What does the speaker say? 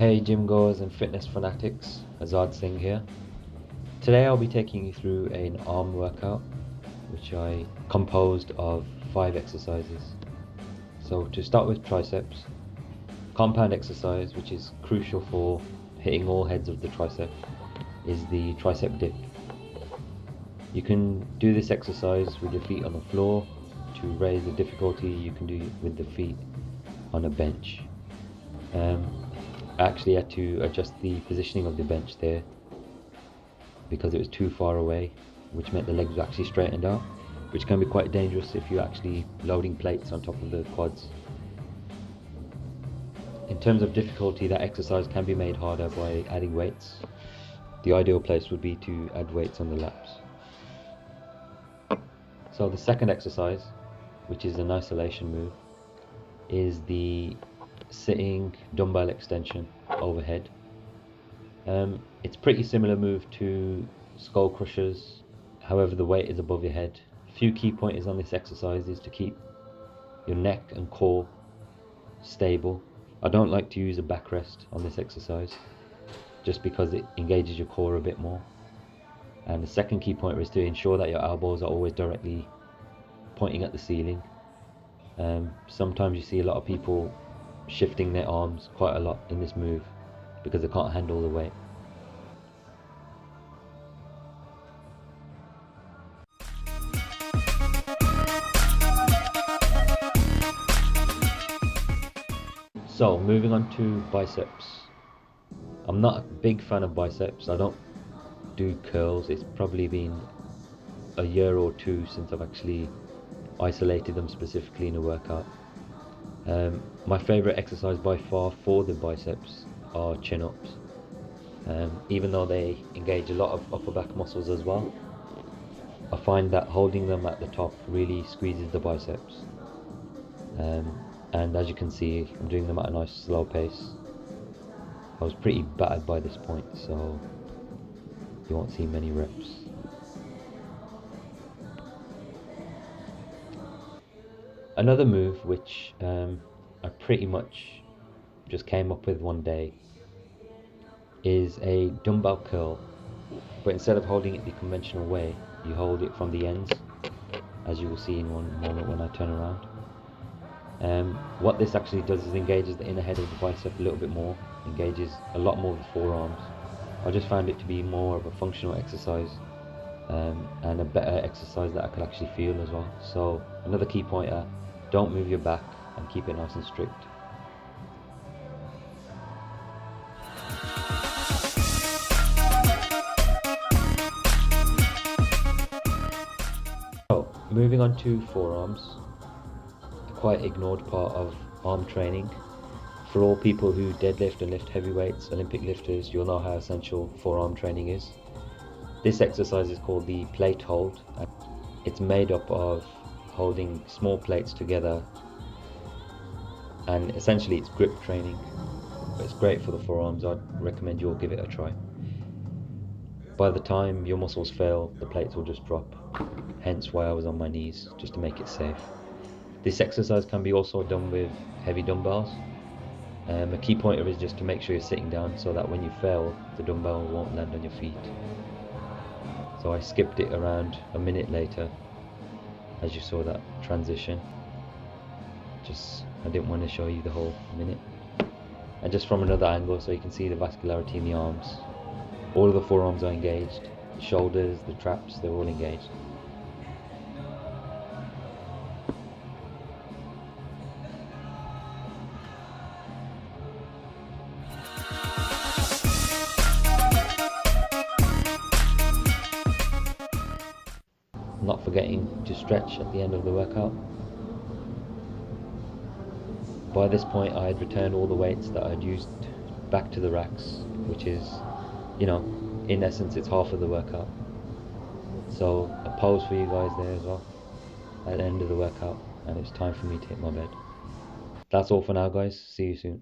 Hey gym goers and fitness fanatics, Azad Singh here. Today I'll be taking you through an arm workout which I composed of 5 exercises. So to start with triceps, compound exercise which is crucial for hitting all heads of the tricep is the Tricep Dip. You can do this exercise with your feet on the floor. To raise the difficulty you can do it with the feet on a bench. I actually had to adjust the positioning of the bench there because it was too far away, which meant the legs were actually straightened out, which can be quite dangerous if you're actually loading plates on top of the quads. In terms of difficulty, that exercise can be made harder by adding weights. The ideal place would be to add weights on the laps. So the second exercise, which is an isolation move, is the sitting dumbbell extension overhead. It's pretty similar move to skull crushers, however the weight is above your head. A few key pointers on this exercise is to keep your neck and core stable. I don't like to use a backrest on this exercise just because it engages your core a bit more. And the second key pointer is to ensure that your elbows are always directly pointing at the ceiling. Sometimes you see a lot of people shifting their arms quite a lot in this move because they can't handle the weight. So moving on to biceps. I'm not a big fan of biceps. I don't do curls. It's probably been a year or two since I've actually isolated them specifically in a workout. My favorite exercise by far for the biceps are chin-ups. Even though they engage a lot of upper back muscles as well, I find that holding them at the top really squeezes the biceps. And as you can see, I'm doing them at a nice slow pace. I was pretty battered by this point, so you won't see many reps. Another move which I pretty much just came up with one day is a dumbbell curl, but instead of holding it the conventional way, you hold it from the ends, as you will see in one moment when I turn around. What this actually does is engages the inner head of the bicep a little bit more, engages a lot more of the forearms. I just found it to be more of a functional exercise and a better exercise that I could actually feel as well. So another key pointer, don't move your back and keep it nice and strict. So moving on to forearms, a quite ignored part of arm training. For all people who deadlift and lift heavy weights, Olympic lifters, you'll know how essential forearm training is. This exercise is called the plate hold. It's made up of holding small plates together, and essentially it's grip training, but it's great for the forearms. I'd recommend you all give it a try. By the time your muscles fail, the plates will just drop, hence why I was on my knees, just to make it safe. This exercise can be also done with heavy dumbbells. A key pointer is just to make sure you're sitting down so that when you fail, the dumbbell won't land on your feet. So I skipped it around a minute later, as you saw that transition. I didn't want to show you the whole minute. And just from another angle so you can see the vascularity in the arms. All of the forearms are engaged, the shoulders, the traps, they're all engaged. Not forgetting to stretch at the end of the workout. By this point I had returned all the weights that I'd used back to the racks, which is, in essence it's half of the workout. So a pose for you guys there as well at the end of the workout, and it's time for me to hit my bed. That's all for now guys, see you soon.